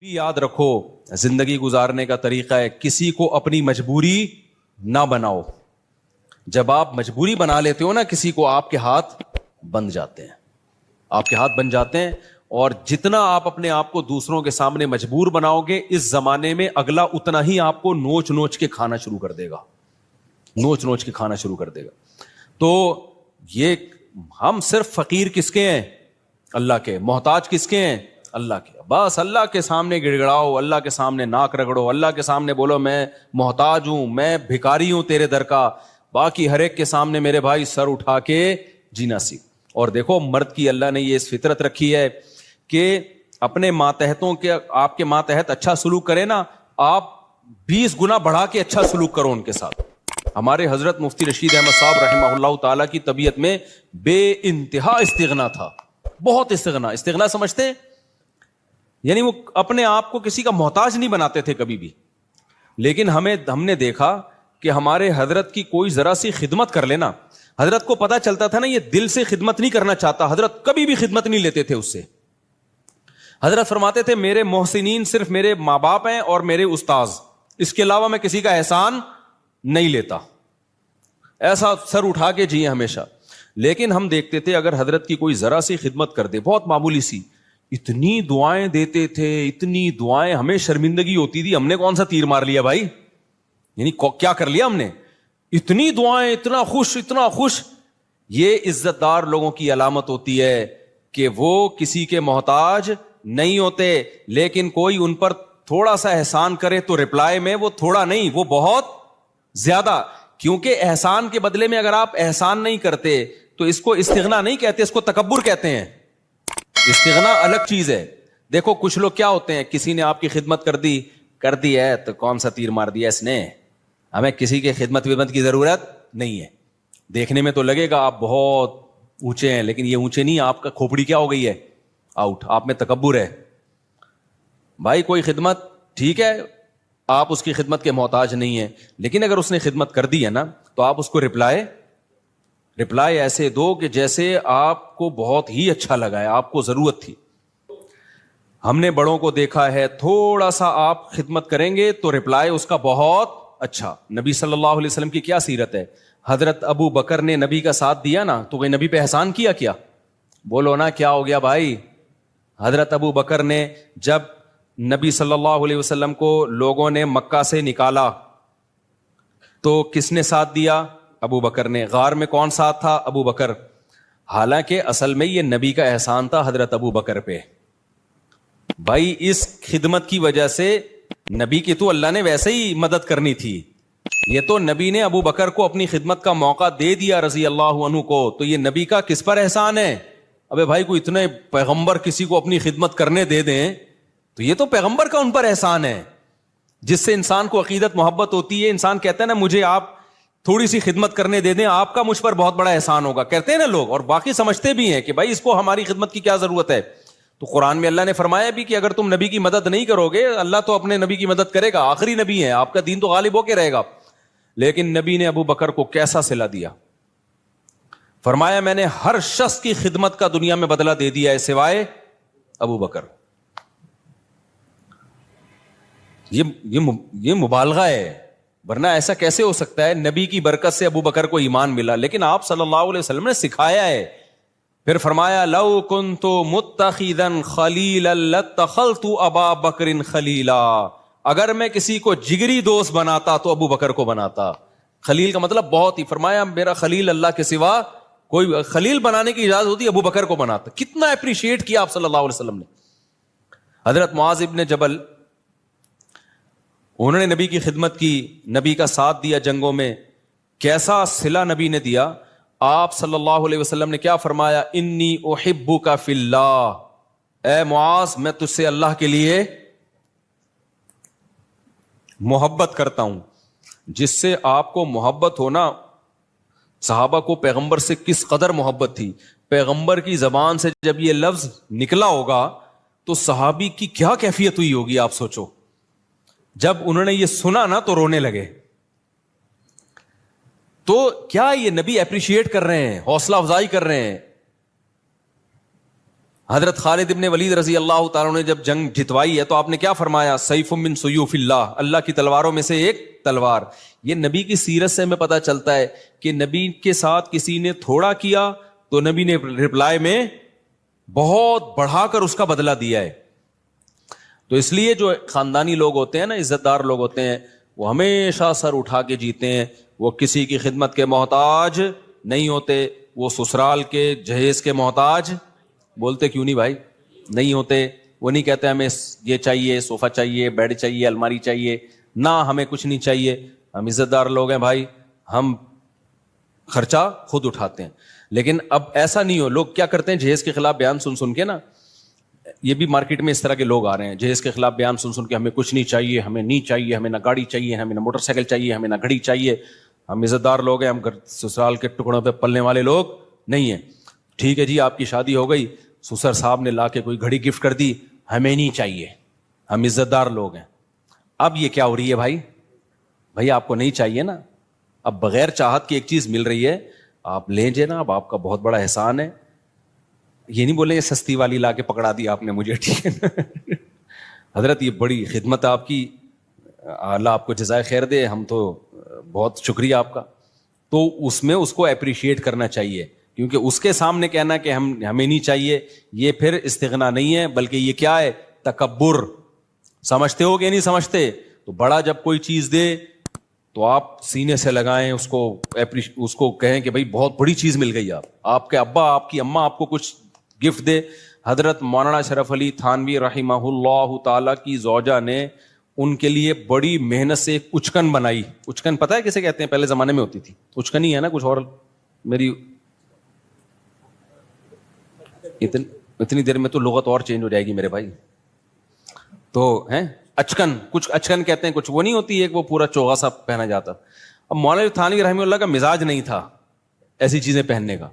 یاد رکھو زندگی گزارنے کا طریقہ ہے کسی کو اپنی مجبوری نہ بناؤ. جب آپ مجبوری بنا لیتے ہو نا کسی کو, آپ کے ہاتھ بن جاتے ہیں, آپ کے ہاتھ بن جاتے ہیں. اور جتنا آپ اپنے آپ کو دوسروں کے سامنے مجبور بناؤ گے, اس زمانے میں اگلا اتنا ہی آپ کو نوچ نوچ کے کھانا شروع کر دے گا, نوچ نوچ کے کھانا شروع کر دے گا. تو یہ ہم صرف فقیر کس کے ہیں؟ اللہ کے. محتاج کس کے ہیں؟ اللہ کے. بس اللہ کے سامنے گڑ گڑاؤ, اللہ کے سامنے ناک رگڑو, اللہ کے سامنے بولو میں محتاج ہوں, میں بھکاری ہوں تیرے در کا. باقی ہر ایک کے سامنے میرے بھائی سر اٹھا کے جینا سیکھ. اور دیکھو مرد کی اللہ نے یہ اس فطرت رکھی ہے کہ اپنے ماتحتوں کے, آپ کے ماتحت اچھا سلوک کرے نا, آپ 20 گنا بڑھا کے اچھا سلوک کرو ان کے ساتھ. ہمارے حضرت مفتی رشید احمد صاحب رحمہ اللہ تعالیٰ کی طبیعت میں بے انتہا استغنا تھا, بہت استغنا. استغنا سمجھتے ہیں یعنی وہ اپنے آپ کو کسی کا محتاج نہیں بناتے تھے کبھی بھی. لیکن ہم نے دیکھا کہ ہمارے حضرت کی کوئی ذرا سی خدمت کر لینا, حضرت کو پتا چلتا تھا نا یہ دل سے خدمت نہیں کرنا چاہتا, حضرت کبھی بھی خدمت نہیں لیتے تھے اس سے. حضرت فرماتے تھے میرے محسنین صرف میرے ماں باپ ہیں اور میرے استاذ, اس کے علاوہ میں کسی کا احسان نہیں لیتا. ایسا سر اٹھا کے جیے ہمیشہ. لیکن ہم دیکھتے تھے اگر حضرت کی کوئی ذرا سی خدمت کر دے, بہت معمولی سی, اتنی دعائیں دیتے تھے, اتنی دعائیں, ہمیں شرمندگی ہوتی تھی, ہم نے کون سا تیر مار لیا بھائی, یعنی کیا کر لیا ہم نے, اتنی دعائیں, اتنا خوش, اتنا خوش. یہ عزت دار لوگوں کی علامت ہوتی ہے کہ وہ کسی کے محتاج نہیں ہوتے. لیکن کوئی ان پر تھوڑا سا احسان کرے تو رپلائی میں وہ تھوڑا نہیں, وہ بہت زیادہ. کیونکہ احسان کے بدلے میں اگر آپ احسان نہیں کرتے تو اس کو استغنا نہیں کہتے, اس کو تکبر کہتے ہیں. استغنا الگ چیز ہے. دیکھو کچھ لوگ کیا ہوتے ہیں, کسی نے آپ کی خدمت کر دی ہے تو کون سا تیر مار دیا اس نے, ہمیں کسی کی خدمت کی ضرورت نہیں ہے. دیکھنے میں تو لگے گا آپ بہت اونچے ہیں, لیکن یہ اونچے نہیں, آپ کا کھوپڑی کیا ہو گئی ہے, آؤٹ. آپ میں تکبر ہے. بھائی کوئی خدمت ٹھیک ہے, آپ اس کی خدمت کے محتاج نہیں ہیں, لیکن اگر اس نے خدمت کر دی ہے نا تو آپ اس کو رپلائی ایسے دو کہ جیسے آپ کو بہت ہی اچھا لگا ہے, آپ کو ضرورت تھی. ہم نے بڑوں کو دیکھا ہے تھوڑا سا آپ خدمت کریں گے تو رپلائی اس کا بہت اچھا. نبی صلی اللہ علیہ وسلم کی کیا سیرت ہے, حضرت ابو بکر نے نبی کا ساتھ دیا نا تو کوئی نبی پہ احسان کیا بولو نا, کیا ہو گیا بھائی. حضرت ابو بکر نے جب نبی صلی اللہ علیہ وسلم کو لوگوں نے مکہ سے نکالا تو کس نے ساتھ دیا؟ ابو بکر نے. غار میں کون ساتھ تھا؟ ابو بکر. حالانکہ اصل میں یہ نبی کا احسان تھا حضرت ابو بکر پہ. بھائی اس خدمت کی وجہ سے نبی کی تو اللہ نے ویسے ہی مدد کرنی تھی, یہ تو نبی نے ابو بکر کو اپنی خدمت کا موقع دے دیا رضی اللہ عنہ کو, تو یہ نبی کا کس پر احسان ہے؟ ابے بھائی کوئی اتنے پیغمبر کسی کو اپنی خدمت کرنے دے دیں تو یہ تو پیغمبر کا ان پر احسان ہے, جس سے انسان کو عقیدت محبت ہوتی ہے. انسان کہتا ہے نا مجھے آپ تھوڑی سی خدمت کرنے دے دیں, آپ کا مجھ پر بہت بڑا احسان ہوگا, کہتے ہیں نا لوگ, اور باقی سمجھتے بھی ہیں کہ بھائی اس کو ہماری خدمت کی کیا ضرورت ہے. تو قرآن میں اللہ نے فرمایا بھی کہ اگر تم نبی کی مدد نہیں کرو گے, اللہ تو اپنے نبی کی مدد کرے گا, آخری نبی ہے, آپ کا دین تو غالب ہو کے رہے گا. لیکن نبی نے ابو بکر کو کیسا صلہ دیا, فرمایا میں نے ہر شخص کی خدمت کا دنیا میں بدلہ دے دیا ہے سوائے ابو بکر. یہ مبالغہ ہے, ورنہ ایسا کیسے ہو سکتا ہے؟ نبی کی برکت سے ابو بکر کو ایمان ملا, لیکن آپ صلی اللہ علیہ وسلم نے سکھایا ہے. پھر فرمایا لو کنت متخذا خلیلا لاتخذت ابا بکر خلیلا, اگر میں کسی کو جگری دوست بناتا تو ابو بکر کو بناتا. خلیل کا مطلب بہت ہی, فرمایا میرا خلیل اللہ کے سوا کوئی, خلیل بنانے کی اجازت ہوتی ابو بکر کو بناتا. کتنا اپریشیٹ کیا آپ صلی اللہ علیہ وسلم نے. حضرت معاذ ابن جبل, انہوں نے نبی کی خدمت کی, نبی کا ساتھ دیا جنگوں میں, کیسا صلہ نبی نے دیا. آپ صلی اللہ علیہ وسلم نے کیا فرمایا, انی احبک فی اللہ, اے معاذ میں تجھ سے اللہ کے لیے محبت کرتا ہوں. جس سے آپ کو محبت ہونا, صحابہ کو پیغمبر سے کس قدر محبت تھی. پیغمبر کی زبان سے جب یہ لفظ نکلا ہوگا تو صحابی کی کیا کیفیت ہوئی ہوگی, آپ سوچو. جب انہوں نے یہ سنا نا تو رونے لگے. تو کیا یہ نبی اپریشیٹ کر رہے ہیں, حوصلہ افزائی کر رہے ہیں. حضرت خالد ابن ولید رضی اللہ تعالیٰ نے جب جنگ جتوائی ہے تو آپ نے کیا فرمایا؟ سیف من سیوف اللہ، اللہ کی تلواروں میں سے ایک تلوار. یہ نبی کی سیرت سے ہمیں پتہ چلتا ہے کہ نبی کے ساتھ کسی نے تھوڑا کیا تو نبی نے رپلائی میں بہت بڑھا کر اس کا بدلہ دیا ہے. تو اس لیے جو خاندانی لوگ ہوتے ہیں نا، عزت دار لوگ ہوتے ہیں، وہ ہمیشہ سر اٹھا کے جیتے ہیں. وہ کسی کی خدمت کے محتاج نہیں ہوتے. وہ سسرال کے جہیز کے محتاج، بولتے کیوں نہیں بھائی، نہیں ہوتے. وہ نہیں کہتے ہمیں یہ چاہیے، صوفہ چاہیے، بیڈ چاہیے، الماری چاہیے، نہ ہمیں کچھ نہیں چاہیے. ہم عزت دار لوگ ہیں بھائی، ہم خرچہ خود اٹھاتے ہیں. لیکن اب ایسا نہیں ہو. لوگ کیا کرتے ہیں، جہیز کے خلاف بیان سن سن کے نا، یہ بھی مارکیٹ میں اس طرح کے لوگ آ رہے ہیں، جہیز کے خلاف بیان سن سن کے ہمیں کچھ نہیں چاہیے، ہمیں نہیں چاہیے، ہمیں نہ گاڑی چاہیے، ہمیں نہ موٹر سائیکل چاہیے، ہمیں نہ گھڑی چاہیے. ہم عزت دار لوگ ہیں، ہم سسرال کے ٹکڑوں پہ پلنے والے لوگ نہیں ہیں. ٹھیک ہے جی، آپ کی شادی ہو گئی، سسر صاحب نے لا کے کوئی گھڑی گفٹ کر دی، ہمیں نہیں چاہیے، ہم عزت دار لوگ ہیں. اب یہ کیا ہو رہی ہے بھائی؟ بھائی آپ کو نہیں چاہیے نا، اب بغیر چاہت کی ایک چیز مل رہی ہے، آپ لیں جناب، آپ کا بہت بڑا احسان ہے. یہ نہیں بولیں یہ سستی والی لا کے پکڑا دی آپ نے مجھے، ٹھیک ہے نا حضرت یہ بڑی خدمت ہے آپ کی، اللہ آپ کو جزائے خیر دے، ہم تو بہت شکریہ آپ کا. تو اس میں اس کو اپریشیٹ کرنا چاہیے، کیونکہ اس کے سامنے کہنا کہ ہمیں نہیں چاہیے، یہ پھر استغنا نہیں ہے، بلکہ یہ کیا ہے؟ تکبر. سمجھتے ہو کہ نہیں سمجھتے؟ تو بڑا جب کوئی چیز دے تو آپ سینے سے لگائیں اس کو کہیں کہ بھائی بہت بڑی چیز مل گئی. آپ کے ابا، آپ کی اماں آپ کو کچھ گفٹ دے. حضرت مولانا شرف علی تھانوی رحمہ اللہ تعالی کی زوجہ نے ان کے لیے بڑی محنت سے ایک اچکن بنائی. اچکن پتہ ہے کسے کہتے ہیں؟ پہلے زمانے میں ہوتی تھی اچکن ہی ہے نا، کچھ اور میری اتنی دیر میں تو لغت اور چینج ہو جائے گی میرے بھائی. تو ہیں اچکن، کچھ اچکن کہتے ہیں، کچھ وہ نہیں ہوتی ایک وہ پورا چوغا سا پہنا جاتا. اب مولانا تھانوی رحمہ اللہ کا مزاج نہیں تھا ایسی چیزیں پہننے کا،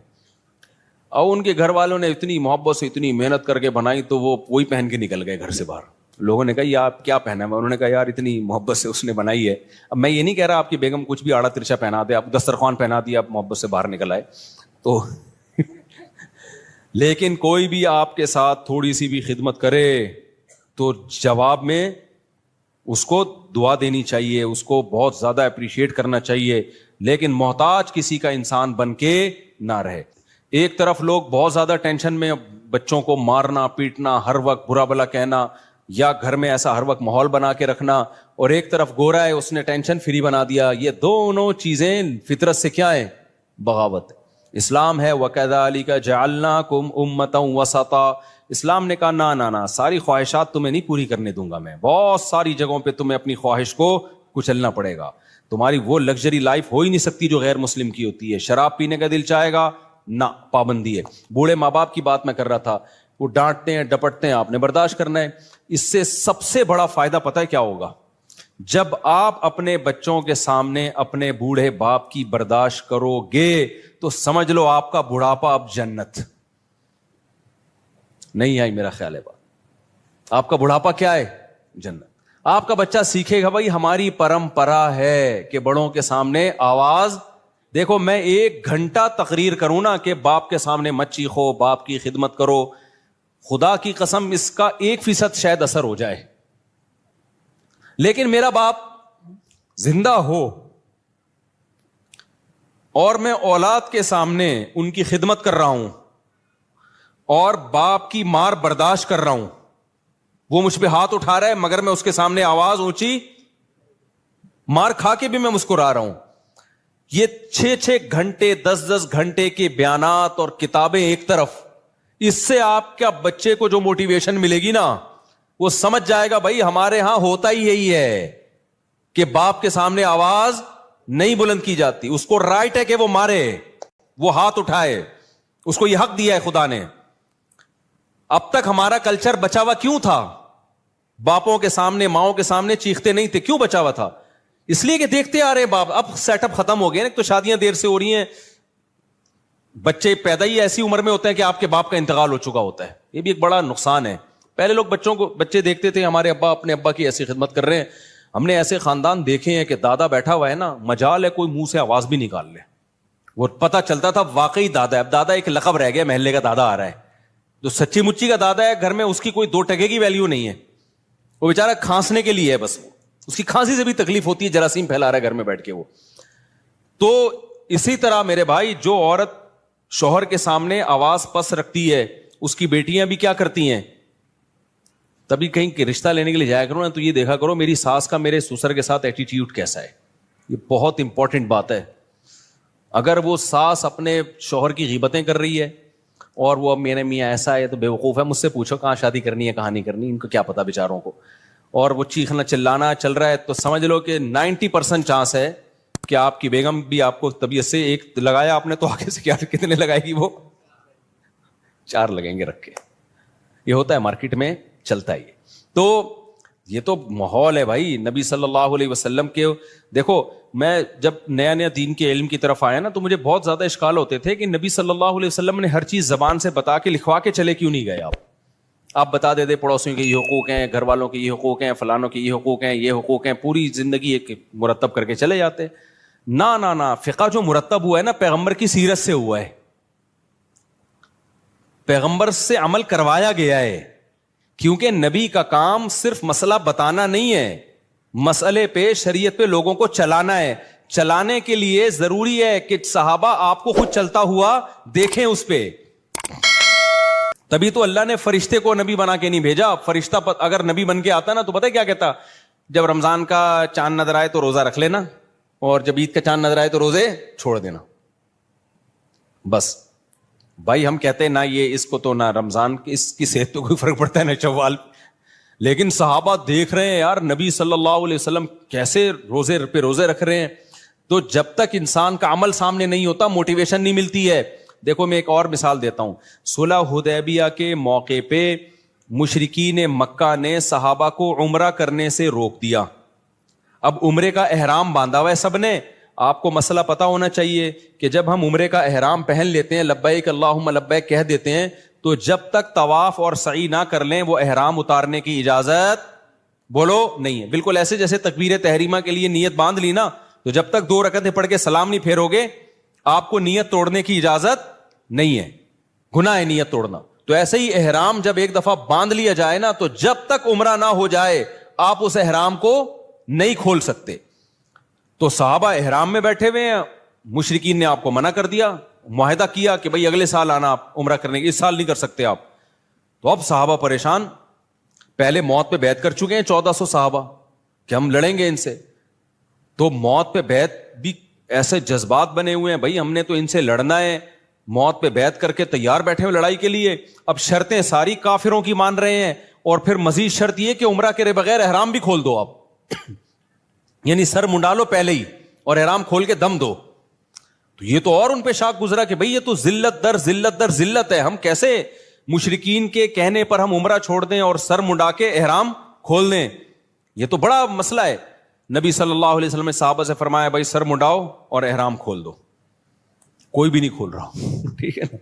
اور ان کے گھر والوں نے اتنی محبت سے اتنی محنت کر کے بنائی تو وہ وہی پہن کے نکل گئے گھر سے باہر. لوگوں نے کہا یہ آپ کیا پہنا ہے؟ انہوں نے کہا یار اتنی محبت سے اس نے بنائی ہے. اب میں یہ نہیں کہہ رہا آپ کی بیگم کچھ بھی آڑا ترچا پہنا دے، آپ دسترخوان پہنا دیا، آپ محبت سے باہر نکل آئے تو لیکن کوئی بھی آپ کے ساتھ تھوڑی سی بھی خدمت کرے تو جواب میں اس کو دعا دینی چاہیے، اس کو بہت زیادہ اپریشیٹ کرنا چاہیے، لیکن محتاج کسی کا انسان بن کے نہ رہے. ایک طرف لوگ بہت زیادہ ٹینشن میں بچوں کو مارنا پیٹنا، ہر وقت برا بلا کہنا، یا گھر میں ایسا ہر وقت ماحول بنا کے رکھنا، اور ایک طرف گورا ہے اس نے ٹینشن فری بنا دیا. یہ دونوں چیزیں فطرت سے کیا ہے؟ بغاوت. اسلام ہے وَكَذَلِكَ جَعَلْنَاكُمْ أُمَّةً وَسَطًا. اسلام نے کہا نہ ساری خواہشات تمہیں نہیں پوری کرنے دوں گا میں، بہت ساری جگہوں پہ تمہیں اپنی خواہش کو کچلنا پڑے گا. تمہاری وہ لگژری لائف ہو ہی نہیں سکتی جو غیر مسلم کی ہوتی ہے. شراب پینے کا دل چاہے گا، نہ، پابندی ہے. بوڑھے ماں باپ کی بات میں کر رہا تھا، وہ ڈانٹتے ہیں ڈپٹتے ہیں، آپ نے برداشت کرنا ہے. اس سے سب سے بڑا فائدہ پتہ ہے کیا ہوگا؟ جب آپ اپنے بچوں کے سامنے اپنے بوڑھے باپ کی برداشت کرو گے تو سمجھ لو آپ کا بڑھاپا اب جنت. نہیں آئی میرا خیال ہے بات؟ آپ کا بڑھاپا کیا ہے؟ جنت. آپ کا بچہ سیکھے گا بھائی ہماری پرمپرا ہے کہ بڑوں کے سامنے آواز. دیکھو میں 1 گھنٹہ تقریر کروں نا کہ باپ کے سامنے مت چیخو، باپ کی خدمت کرو، خدا کی قسم اس کا 1% شاید اثر ہو جائے. لیکن میرا باپ زندہ ہو اور میں اولاد کے سامنے ان کی خدمت کر رہا ہوں اور باپ کی مار برداشت کر رہا ہوں، وہ مجھ پہ ہاتھ اٹھا رہا ہے مگر میں اس کے سامنے آواز اونچی، مار کھا کے بھی میں مسکرا رہا ہوں. یہ 6 گھنٹے 10 گھنٹے کے بیانات اور کتابیں ایک طرف، اس سے آپ کیا بچے کو جو موٹیویشن ملے گی نا، وہ سمجھ جائے گا بھائی ہمارے ہاں ہوتا ہی یہی ہے کہ باپ کے سامنے آواز نہیں بلند کی جاتی. اس کو رائٹ ہے کہ وہ مارے، وہ ہاتھ اٹھائے، اس کو یہ حق دیا ہے خدا نے. اب تک ہمارا کلچر بچا ہوا کیوں تھا؟ باپوں کے سامنے ماؤں کے سامنے چیختے نہیں تھے. کیوں بچا ہوا تھا؟ اس لیے کہ دیکھتے آ رہے باپ. اب سیٹ اپ ختم ہو گئے نا، تو شادیاں دیر سے ہو رہی ہیں، بچے پیدا ہی ایسی عمر میں ہوتے ہیں کہ آپ کے باپ کا انتقال ہو چکا ہوتا ہے. یہ بھی ایک بڑا نقصان ہے. پہلے لوگ بچے دیکھتے تھے ہمارے ابا اپنے ابا کی ایسی خدمت کر رہے ہیں. ہم نے ایسے خاندان دیکھے ہیں کہ دادا بیٹھا ہوا ہے نا، مجال ہے کوئی منہ سے آواز بھی نکال لے، وہ پتہ چلتا تھا واقعی دادا ہے. اب دادا ایک لقب رہ گیا، محلے کا دادا آ رہا ہے. جو سچی مچی کا دادا ہے گھر میں, اس کی کوئی 2 ٹکے کی ویلیو نہیں ہے, وہ بیچارہ کھانسنے کے لیے ہے بس, اس کی کھانسی سے بھی تکلیف ہوتی ہے, جراثیم پھیلا رہا ہے گھر میں بیٹھ کے وہ. تو اسی طرح میرے بھائی, جو عورت شوہر کے سامنے آواز پس رکھتی ہے, اس کی بیٹیاں بھی کیا کرتی ہیں, تبھی کہیں رشتہ لینے کے لیے جایا کرو نا تو یہ دیکھا کرو میری ساس کا میرے سسر کے ساتھ ایٹیٹیوڈ کیسا ہے. یہ بہت امپورٹنٹ بات ہے. اگر وہ ساس اپنے شوہر کی غیبتیں کر رہی ہے اور وہ اب میرے میاں ایسا ہے تو بیوقوف ہے, مجھ سے پوچھو کہاں شادی کرنی ہے کہاں نہیں کرنی, ان کو کیا پتا بیچاروں کو, اور وہ چیخنا چلانا چل رہا ہے, تو سمجھ لو کہ 90% چانس ہے کہ آپ کی بیگم بھی آپ کو طبیعت سے, ایک لگایا آپ نے تو آگے سے کیا کتنے لگائے گی, وہ 4 لگیں گے رکھ کے. یہ ہوتا ہے مارکیٹ میں, چلتا ہے. تو یہ تو ماحول ہے بھائی نبی صلی اللہ علیہ وسلم کے. دیکھو میں جب نیا نیا دین کے علم کی طرف آیا نا تو مجھے بہت زیادہ اشکال ہوتے تھے کہ نبی صلی اللہ علیہ وسلم نے ہر چیز زبان سے بتا کے لکھوا کے چلے کیوں نہیں گئے. آپ بتا دے پڑوسیوں کے یہ حقوق ہیں, گھر والوں کے یہ حقوق ہیں, فلانوں کے یہ حقوق ہیں, یہ حقوق ہیں, پوری زندگی ایک مرتب کر کے چلے جاتے. نہ فقہ جو مرتب ہوا ہے نا پیغمبر کی سیرت سے ہوا ہے, پیغمبر سے عمل کروایا گیا ہے. کیونکہ نبی کا کام صرف مسئلہ بتانا نہیں ہے, مسئلے پہ شریعت پہ لوگوں کو چلانا ہے. چلانے کے لیے ضروری ہے کہ صحابہ آپ کو خود چلتا ہوا دیکھیں اس پہ. تبھی تو اللہ نے فرشتے کو نبی بنا کے نہیں بھیجا. فرشتہ اگر نبی بن کے آتا نا تو پتہ ہے کیا کہتا, جب رمضان کا چاند نظر آئے تو روزہ رکھ لینا, اور جب عید کا چاند نظر آئے تو روزے چھوڑ دینا. بس بھائی ہم کہتے ہیں نہ یہ اس کو تو نہ رمضان اس کی صحت پہ کوئی فرق پڑتا ہے نہ شوال, لیکن صحابہ دیکھ رہے ہیں یار نبی صلی اللہ علیہ وسلم کیسے روزے پہ روزے رکھ رہے ہیں. تو جب تک انسان کا عمل سامنے نہیں ہوتا موٹیویشن نہیں ملتی ہے. دیکھو میں ایک اور مثال دیتا ہوں. صلح حدیبیہ کے موقع پہ مشرکین مکہ نے صحابہ کو عمرہ کرنے سے روک دیا. اب عمرے کا احرام باندھا ہوا ہے سب نے. آپ کو مسئلہ پتا ہونا چاہیے کہ جب ہم عمرے کا احرام پہن لیتے ہیں, لبیک اللہم لبیک کہہ دیتے ہیں, تو جب تک طواف اور سعی نہ کر لیں وہ احرام اتارنے کی اجازت بولو نہیں ہے. بالکل ایسے جیسے تکبیر تحریمہ کے لیے نیت باندھ لی نا, تو جب تک 2 رکعتیں پڑھ کے سلام نہیں پھیرو گے آپ کو نیت توڑنے کی اجازت نہیں ہے, گناہ ہے نیت توڑنا. تو ایسے ہی احرام جب ایک دفعہ باندھ لیا جائے نا, تو جب تک عمرہ نہ ہو جائے آپ اس احرام کو نہیں کھول سکتے. تو صحابہ احرام میں بیٹھے ہوئے ہیں, مشرکین نے آپ کو منع کر دیا, معاہدہ کیا کہ بھائی اگلے سال آنا آپ عمرہ کرنے کے, اس سال نہیں کر سکتے آپ. تو اب صحابہ پریشان, پہلے موت پہ بیعت کر چکے ہیں 1400 صحابہ کہ ہم لڑیں گے ان سے. تو موت پہ بیعت بھی ایسے جذبات بنے ہوئے ہیں, بھائی ہم نے تو ان سے لڑنا ہے, موت پہ بیعت کر کے تیار بیٹھے ہوئے لڑائی کے لیے. اب شرطیں ساری کافروں کی مان رہے ہیں, اور پھر مزید شرط یہ کہ عمرہ کرے بغیر احرام بھی کھول دو آپ, یعنی سر منڈا لو پہلے ہی اور احرام کھول کے دم دو. تو یہ تو اور ان پہ شاک گزرا کہ بھئی یہ تو ذلت در ذلت در ذلت ہے, ہم کیسے مشرکین کے کہنے پر ہم عمرہ چھوڑ دیں اور سر منڈا کے احرام کھول دیں, یہ تو بڑا مسئلہ ہے. نبی صلی اللہ علیہ وسلم نے صحابہ سے فرمایا بھائی سر منڈاؤ اور احرام کھول دو. کوئی بھی نہیں کھول رہا, ٹھیک ہے نا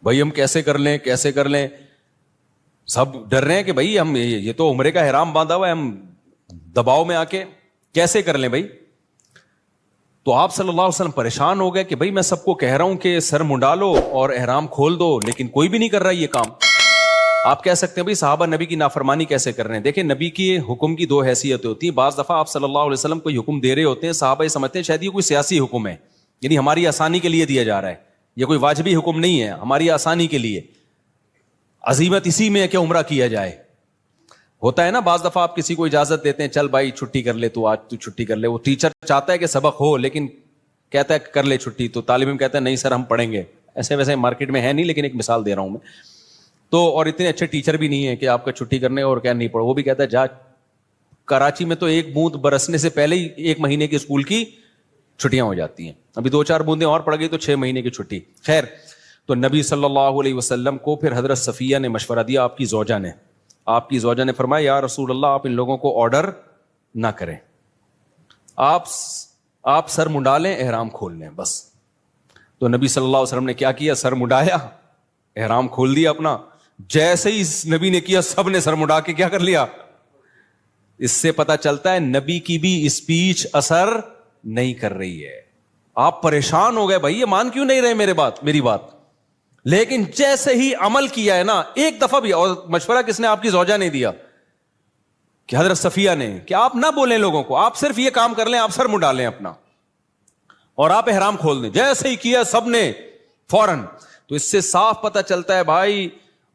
بھائی, ہم کیسے کر لیں کیسے کر لیں, سب ڈر رہے ہیں کہ بھئی ہم یہ تو عمرے کا احرام باندھا ہوا ہے, ہم دباؤ میں آ کے کیسے کر لیں بھائی. تو آپ صلی اللہ علیہ وسلم پریشان ہو گئے کہ بھئی میں سب کو کہہ رہا ہوں کہ سر منڈا لو اور احرام کھول دو, لیکن کوئی بھی نہیں کر رہا یہ کام. آپ کہہ سکتے ہیں بھئی صحابہ نبی کی نافرمانی کیسے کر رہے ہیں. دیکھیں نبی کی حکم کی 2 حیثیتیں ہوتی ہیں. بعض دفعہ آپ صلی اللہ علیہ وسلم کوئی حکم دے رہے ہوتے ہیں, صحابہ یہ سمجھتے ہیں شاید یہ کوئی سیاسی حکم ہے, یعنی ہماری آسانی کے لیے دیا جا رہا ہے, یہ کوئی واجبی حکم نہیں ہے, ہماری آسانی کے لیے. عزیمت اسی میں ہے کہ عمرہ کیا جائے. ہوتا ہے نا بعض دفعہ آپ کسی کو اجازت دیتے ہیں, چل بھائی چھٹی کر لے تو, آج تو چھٹی کر لے. وہ ٹیچر چاہتا ہے کہ سبق ہو لیکن کہتا ہے کر لے چھٹی, تو طالب علم کہتا ہے نہیں سر ہم پڑھیں گے. ایسے ویسے مارکیٹ میں ہے نہیں, لیکن ایک مثال دے رہا ہوں میں. تو اور اتنے اچھے ٹیچر بھی نہیں ہے کہ آپ کا چھٹی کرنے اور کیا نہیں پڑھو, وہ بھی کہتا ہے جا. کراچی میں تو 1 بوند برسنے سے پہلے ہی 1 مہینے کی اسکول کی چھٹیاں ہو جاتی ہیں, ابھی 2-4 بوندیں اور پڑ گئی تو 6 مہینے کی چھٹی. خیر, تو نبی صلی اللہ علیہ وسلم کو پھر حضرت صفیہ نے مشورہ دیا, آپ کی زوجہ نے فرمایا یا رسول اللہ آپ ان لوگوں کو آرڈر نہ کریں, آپ سر منڈا لیں احرام کھول لیں بس. تو نبی صلی اللہ علیہ وسلم نے کیا کیا, سر منڈایا, احرام کھول دیا اپنا. جیسے ہی نبی نے کیا سب نے سر منڈا کے کیا کر لیا. اس سے پتا چلتا ہے نبی کی بھی اسپیچ اثر نہیں کر رہی ہے. آپ پریشان ہو گئے بھائی یہ مان کیوں نہیں رہے میری بات. لیکن جیسے ہی عمل کیا ہے نا ایک دفعہ بھی, اور مشورہ کس نے, آپ کی زوجہ نے دیا کہ حضرت صفیہ نے, کہ آپ نہ بولیں لوگوں کو, آپ صرف یہ کام کر لیں, آپ سر منڈا لیں اپنا اور آپ احرام کھول دیں. جیسے ہی کیا سب نے فوراً. تو اس سے صاف پتہ چلتا ہے بھائی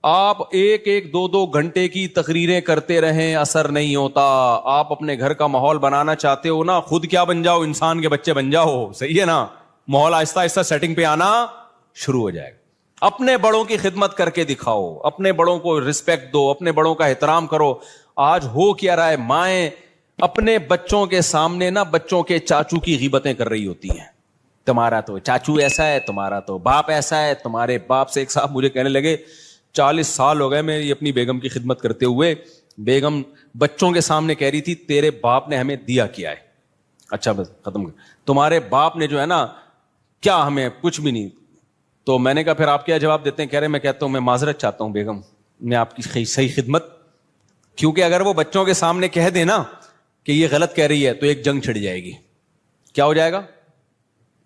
آپ ایک ایک دو دو گھنٹے کی تقریریں کرتے رہیں اثر نہیں ہوتا. آپ اپنے گھر کا ماحول بنانا چاہتے ہو نا, خود کیا بن جاؤ, انسان کے بچے بن جاؤ, صحیح ہے نا, ماحول آہستہ آہستہ سیٹنگ پہ آنا شروع ہو جائے گا. اپنے بڑوں کی خدمت کر کے دکھاؤ, اپنے بڑوں کو رسپیکٹ دو, اپنے بڑوں کا احترام کرو. آج ہو کیا رہا ہے, مائیں اپنے بچوں کے سامنے نا بچوں کے چاچو کی غیبتیں کر رہی ہوتی ہیں. تمہارا تو چاچو ایسا ہے, تمہارا تو باپ ایسا ہے, تمہارے باپ سے. ایک صاحب مجھے کہنے لگے 40 سال ہو گئے میں یہ اپنی بیگم کی خدمت کرتے ہوئے, بیگم بچوں کے سامنے کہہ رہی تھی تیرے باپ نے ہمیں دیا کیا ہے. اچھا بس ختم کر, تمہارے باپ نے جو ہے نا کیا ہمیں کچھ بھی نہیں. تو میں نے کہا پھر آپ کیا جواب دیتے ہیں؟ کہہ رہے میں کہتا ہوں میں معذرت چاہتا ہوں بیگم, میں آپ کی صحیح خدمت, کیونکہ اگر وہ بچوں کے سامنے کہہ دے نا کہ یہ غلط کہہ رہی ہے تو ایک جنگ چھڑ جائے گی. کیا ہو جائے گا؟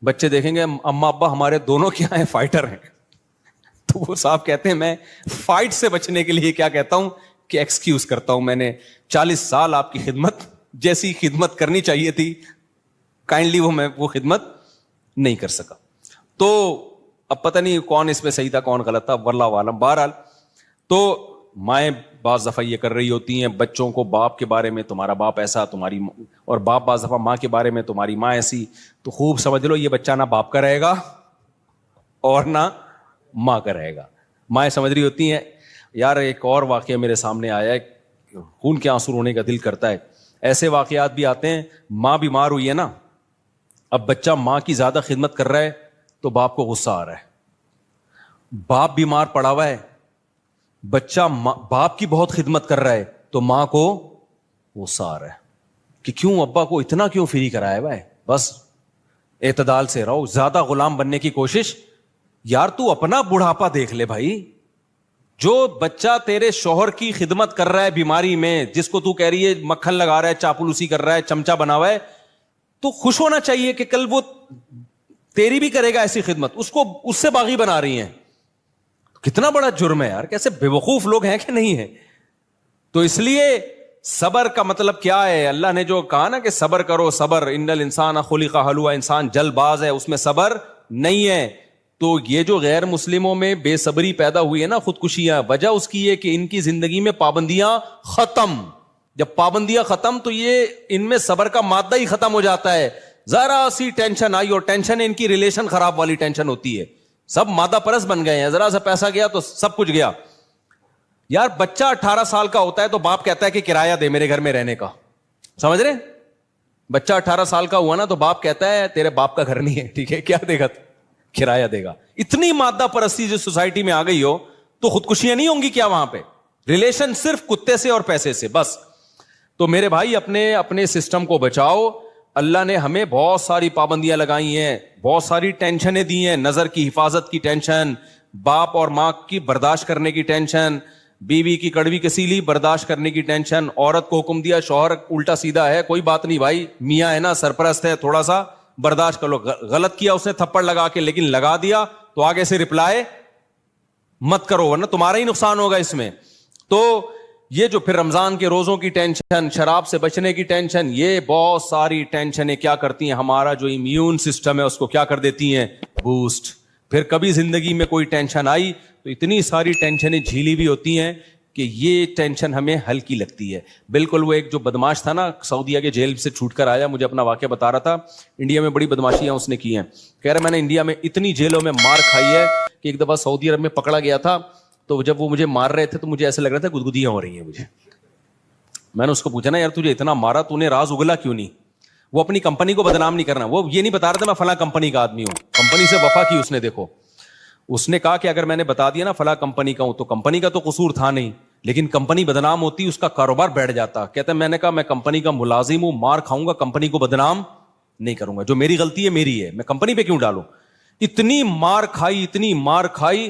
بچے دیکھیں گے اماں ابا ہمارے دونوں کیا ہیں, فائٹر ہیں. تو وہ صاحب کہتے ہیں میں فائٹ سے بچنے کے لیے کیا کہتا ہوں کہ ایکسکیوز کرتا ہوں, میں نے 40 سال آپ کی خدمت جیسی خدمت کرنی چاہیے تھی کائنڈلی میں وہ خدمت نہیں کر سکا. تو اب پتہ نہیں کون اس میں صحیح تھا کون غلط تھا, واللہ عالم. بہرحال تو مائیں بعض دفعہ یہ کر رہی ہوتی ہیں بچوں کو باپ کے بارے میں, تمہارا باپ ایسا, تمہاری, اور باپ بعض دفعہ ماں کے بارے میں, تمہاری ماں ایسی. تو خوب سمجھ لو یہ بچہ نہ باپ کا رہے گا اور نہ ماں کا رہے گا. مائیں سمجھ رہی ہوتی ہیں. یار ایک اور واقعہ میرے سامنے آیا ہے, خون کے آنسو رونے کا دل کرتا ہے. ایسے واقعات بھی آتے ہیں, ماں بیمار ہوئی ہے نا, اب بچہ ماں کی زیادہ خدمت کر رہا ہے تو باپ کو غصہ آ رہا ہے. باپ بیمار پڑا ہوا ہے, بچہ باپ کی بہت خدمت کر رہا ہے تو ماں کو غصہ آ رہا ہے کہ کیوں ابا کو اتنا کیوں فری کرایا ہوا ہے. بس اعتدال سے رہو, زیادہ غلام بننے کی کوشش. یار تو اپنا بڑھاپا دیکھ لے بھائی. جو بچہ تیرے شوہر کی خدمت کر رہا ہے بیماری میں, جس کو تو کہہ رہی ہے مکھن لگا رہا ہے, چاپلوسی کر رہا ہے, چمچا بنا ہوا ہے, تو خوش ہونا چاہیے کہ کل وہ تیری بھی کرے گا ایسی خدمت. اس کو اس سے باغی بنا رہی ہیں. کتنا بڑا جرم ہے یار, کیسے بے وقوف لوگ ہیں کہ نہیں ہے. تو اس لیے صبر کا مطلب کیا ہے؟ اللہ نے جو کہا نا کہ صبر کرو, صبر, ان الانسان خلق ہلوعا, انسان جلد باز ہے, اس میں صبر نہیں ہے. تو یہ جو غیر مسلموں میں بے صبری پیدا ہوئی ہے نا, خودکشیاں, وجہ اس کی ہے کہ ان کی زندگی میں پابندیاں ختم. جب پابندیاں ختم تو یہ ان میں صبر کا مادہ ہی ختم ہو جاتا ہے. ذرا سی ٹینشن آئی, اور ٹینشن ان کی ریلیشن خراب والی ٹینشن ہوتی ہے. سب مادہ پرست بن گئے ہیں, ذرا سا پیسہ گیا تو سب کچھ گیا. یار بچہ 18 سال کا ہوتا ہے تو باپ کہتا ہے کہ کرایہ دے میرے گھر میں رہنے کا. سمجھ رہے؟ بچہ 18 سال کا ہوا نا تو باپ کہتا ہے تیرے باپ کا گھر نہیں ہے, ٹھیک ہے, کیا دے گا؟ کرایہ دے گا. اتنی مادہ پرستی جو سوسائٹی میں آ گئی ہو تو خودکشیاں نہیں ہوں گی کیا وہاں پہ؟ ریلیشن صرف کتے سے اور پیسے سے بس. تو میرے بھائی اپنے سسٹم کو بچاؤ. اللہ نے ہمیں بہت ساری پابندیاں لگائی ہیں, بہت ساری ٹینشنیں دی ہیں. نظر کی حفاظت کی ٹینشن, باپ اور ماں کی برداشت کرنے کی ٹینشن, بیوی کی کڑوی کسیلی برداشت کرنے کی ٹینشن. عورت کو حکم دیا, شوہر الٹا سیدھا ہے, کوئی بات نہیں بھائی, میاں ہے نا سرپرست ہے, تھوڑا سا برداشت کر لو. غلط کیا اس نے تھپڑ لگا کے, لیکن لگا دیا تو آگے سے رپلائی مت کرو ورنہ تمہارا ہی نقصان ہوگا اس میں. تو یہ جو پھر رمضان کے روزوں کی ٹینشن, شراب سے بچنے کی ٹینشن, یہ بہت ساری ٹینشنیں کیا کرتی ہیں, ہمارا جو امیون سسٹم ہے اس کو کیا کر دیتی ہیں, بوسٹ. پھر کبھی زندگی میں کوئی ٹینشن آئی تو اتنی ساری ٹینشنیں جھیلی بھی ہوتی ہیں کہ یہ ٹینشن ہمیں ہلکی لگتی ہے. بالکل وہ ایک جو بدماش تھا نا سعودیہ کے جیل سے چھوٹ کر آیا, مجھے اپنا واقعہ بتا رہا تھا, انڈیا میں بڑی بدماشیاں اس نے کی ہیں. کہہ رہا میں نے انڈیا میں اتنی جیلوں میں مار کھائی ہے کہ ایک دفعہ سعودی عرب میں پکڑا گیا تھا, تو جب وہ مجھے مار رہے تھے تو مجھے ایسا لگ رہا تھا گدگدیاں ہو رہی ہیں مجھے. میں نے اس کو پوچھا نا یار تجھے اتنا مارا, تو نے راز اگلا کیوں نہیں؟ وہ اپنی کمپنی کو بدنام نہیں کرنا, وہ یہ نہیں بتا رہا تھا میں فلاں کمپنی کا آدمی ہوں, کمپنی سے وفا کی اس نے. دیکھو اس نے کہا کہ اگر میں نے بتا دیا نا فلاں کمپنی کا ہوں تو کمپنی کا تو قصور تھا نہیں, لیکن کمپنی بدنام ہوتی, اس کا کاروبار بیٹھ جاتا. کہتا میں نے کہا میں کمپنی کا ملازم ہوں, مار کھاؤں گا, کمپنی کو بدنام نہیں کروں گا, جو میری غلطی ہے میری ہے, میں کمپنی پہ کیوں ڈالوں. اتنی مار کھائی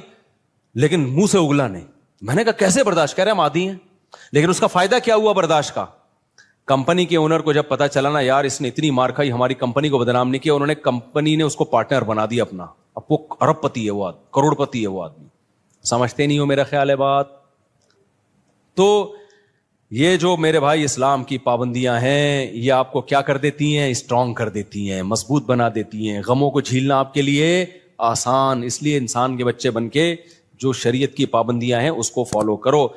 لیکن منہ سے اگلا نہیں. میں نے کہا کیسے برداشت؟ کہہ رہے ہم عادی ہیں. لیکن اس کا فائدہ کیا ہوا برداشت کا؟ کمپنی کے اونر کو جب پتا چلا نا یار اس نے اتنی مار کھائی, ہماری کمپنی کو بدنام نہیں کیا, انہوں نے کمپنی نے اس کو پارٹنر بنا دیا اپنا. اب وہ ارب پتی ہے وہ آدمی, کروڑ پتی ہے وہ آدمی. سمجھتے نہیں ہو میرا خیال ہے بات. تو یہ جو میرے بھائی اسلام کی پابندیاں ہیں یہ آپ کو کیا کر دیتی ہیں؟ اسٹرانگ کر دیتی ہیں, مضبوط بنا دیتی ہیں. غموں کو جھیلنا آپ کے لیے آسان. اس لیے انسان کے بچے بن کے جو شریعت کی پابندیاں ہیں اس کو فالو کرو.